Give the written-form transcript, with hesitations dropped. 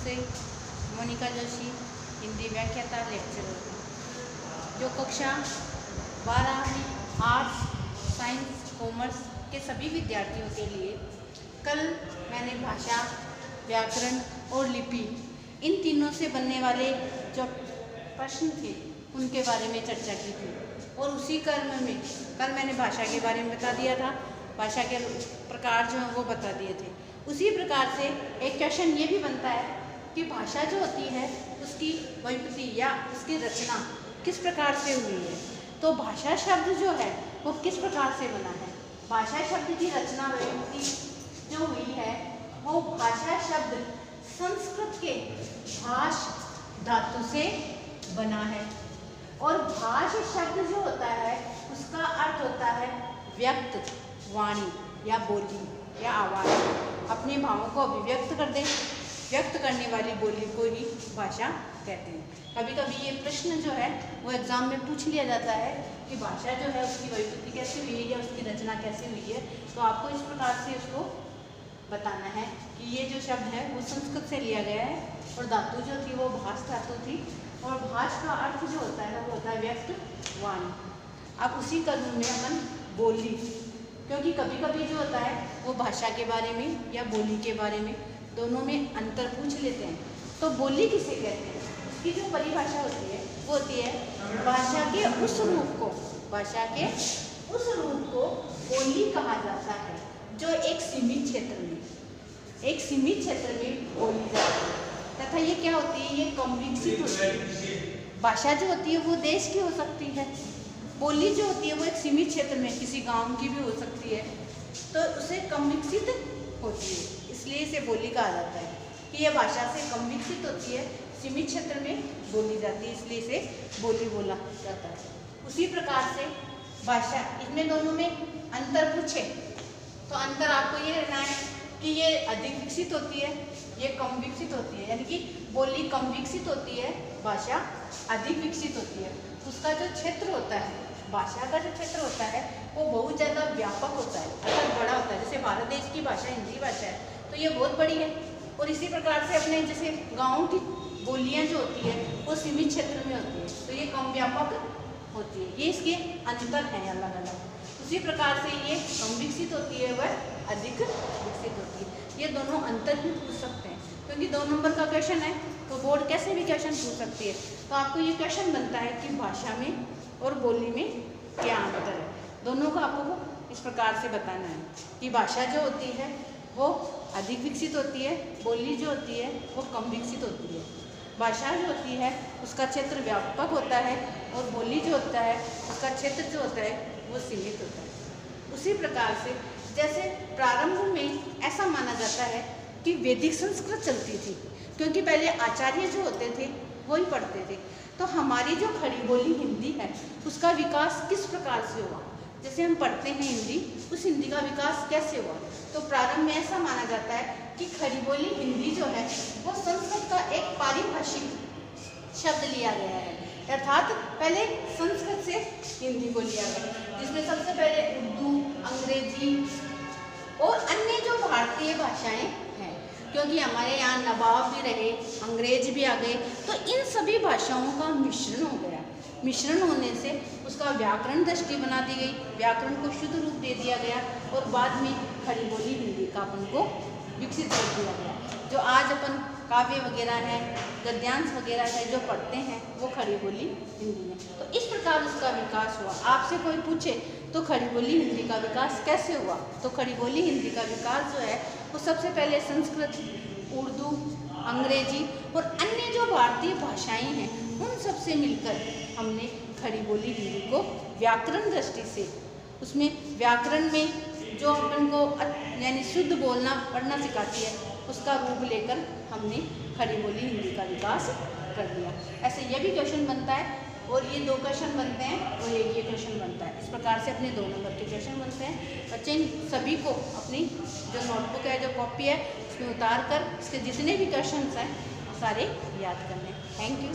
से मोनिका जोशी, हिंदी व्याख्याता लेक्चरर, जो कक्षा 12 में आर्ट्स, साइंस, कॉमर्स के सभी विद्यार्थियों के लिए कल मैंने भाषा, व्याकरण और लिपि इन तीनों से बनने वाले जो प्रश्न थे उनके बारे में चर्चा की थी। और उसी क्रम में कल मैंने भाषा के बारे में बता दिया था, भाषा के प्रकार जो हैं वो बता दिए थे। उसी प्रकार से एक क्वेश्चन ये भी बनता है कि भाषा जो होती है उसकी व्युत्पत्ति या उसकी रचना किस प्रकार से हुई है। तो भाषा शब्द जो है वो किस प्रकार से बना है। भाषा शब्द की रचना व्युत्पत्ति जो हुई है वो भाषा शब्द संस्कृत के भाष धातु से बना है। और भाष शब्द जो होता है उसका अर्थ होता है व्यक्त, वाणी या बोली या आवाज़। अपने भावों को अभिव्यक्त कर दे, व्यक्त करने वाली बोली को ही भाषा कहते हैं। कभी कभी ये प्रश्न जो है वो एग्जाम में पूछ लिया जाता है कि भाषा जो है उसकी व्युत्पत्ति कैसे हुई है या उसकी रचना कैसे हुई है। तो आपको इस प्रकार से उसको बताना है कि ये जो शब्द है वो संस्कृत से लिया गया है और धातु जो थी वो भाष धातु थी। और भाष का अर्थ जो होता है वो होता है व्यक्त, वाणी। अब उसी क्रम में अपन बोली, क्योंकि कभी कभी जो होता है वो भाषा के बारे में या बोली के बारे में दोनों में अंतर पूछ लेते हैं। तो बोली किसे कहते हैं, उसकी जो परिभाषा होती है वो होती है भाषा के उस रूप को, भाषा के उस रूप को बोली कहा जाता है जो एक सीमित क्षेत्र में बोली जाती है। तथा ये क्या होती है, ये कम विकसित होती है। भाषा जो होती है वो देश की हो सकती है, बोली जो होती है वो एक सीमित क्षेत्र में किसी गांव की भी हो सकती है, तो उसे कम विकसित होती है, इसलिए इसे बोली कहा जाता है कि यह भाषा से कम विकसित होती है, सीमित क्षेत्र में बोली जाती है, इसलिए इसे बोली बोला जाता है। उसी प्रकार से भाषा, इसमें दोनों में अंतर पूछे तो अंतर आपको ये रहना है कि ये अधिक विकसित होती है, ये कम विकसित होती है, यानी कि बोली कम विकसित होती है, भाषा अधिक विकसित होती है। उसका जो क्षेत्र होता है, भाषा का जो क्षेत्र होता है वो बहुत ज़्यादा व्यापक होता है, अर्थात बड़ा होता है। जैसे भारत देश की भाषा हिंदी भाषा है तो ये बहुत बड़ी है। और इसी प्रकार से अपने जैसे गाँव की बोलियाँ जो होती है वो सीमित क्षेत्र में होती है, तो ये कम व्यापक होती है। ये इसके अंतर हैं अलग अलग। उसी प्रकार से ये कम विकसित होती है, वह अधिक विकसित होती है। ये दोनों अंतर भी पूछ सकते हैं, क्योंकि 2 नंबर का क्वेश्चन है तो बोर्ड कैसे भी क्वेश्चन पूछ सकती है। तो आपको ये क्वेश्चन बनता है कि भाषा में और बोली में क्या अंतर है। दोनों को आपको इस प्रकार से बताना है कि भाषा जो होती है वो अधिक विकसित होती है, बोली जो होती है वो कम विकसित होती है। भाषा जो होती है उसका क्षेत्र व्यापक होता है और बोली जो होता है उसका क्षेत्र जो होता है वो सीमित होता है। उसी प्रकार से जैसे प्रारंभ में ऐसा माना जाता है कि वैदिक संस्कृत चलती थी, क्योंकि पहले आचार्य जो होते थे वो ही पढ़ते थे। तो हमारी जो खड़ी बोली हिंदी है उसका विकास किस प्रकार से हुआ, जैसे हम पढ़ते हैं हिंदी, उस हिंदी का विकास कैसे हुआ। तो प्रारंभ में ऐसा माना जाता है कि खड़ी बोली हिंदी जो है वो संस्कृत का एक पारिभाषिक शब्द लिया गया है, अर्थात पहले संस्कृत से हिंदी को लिया गया, जिसमें सबसे पहले उर्दू, अंग्रेजी और अन्य जो भारतीय भाषाएं हैं, क्योंकि हमारे यहाँ नवाब भी रहे, अंग्रेज भी आ गए, तो इन सभी भाषाओं का मिश्रण हो गया। मिश्रण होने से उसका व्याकरण दृष्टि बना दी गई, व्याकरण को शुद्ध रूप दे दिया गया और बाद में खड़ी बोली हिंदी का अपन को विकसित कर दिया गया। जो आज अपन काव्य वगैरह है, गद्यांश वगैरह है जो पढ़ते हैं वो खड़ी बोली हिंदी में। तो इस प्रकार उसका विकास हुआ। आपसे कोई पूछे तो खड़ी बोली हिंदी का विकास कैसे हुआ, तो खड़ी बोली हिंदी का विकास जो है वो सबसे पहले संस्कृत, उर्दू, अंग्रेजी और अन्य जो भारतीय भाषाएं हैं उन सब से मिलकर हमने खड़ी बोली हिंदी को व्याकरण दृष्टि से, उसमें व्याकरण में जो अपन को यानी शुद्ध बोलना पढ़ना सिखाती है उसका रूप लेकर हमने खड़ी बोली हिंदी का विकास कर दिया। ऐसे ये भी क्वेश्चन बनता है और ये 2 क्वेश्चन बनते हैं और ये क्वेश्चन बनता है। इस प्रकार से अपने 2 नंबर के क्वेश्चन बनते हैं। बच्चे इन सभी को अपनी जो नोटबुक है, जो कॉपी है, उसमें उतार कर इसके जितने भी क्वेश्चन हैं सारे याद करने। Thank you.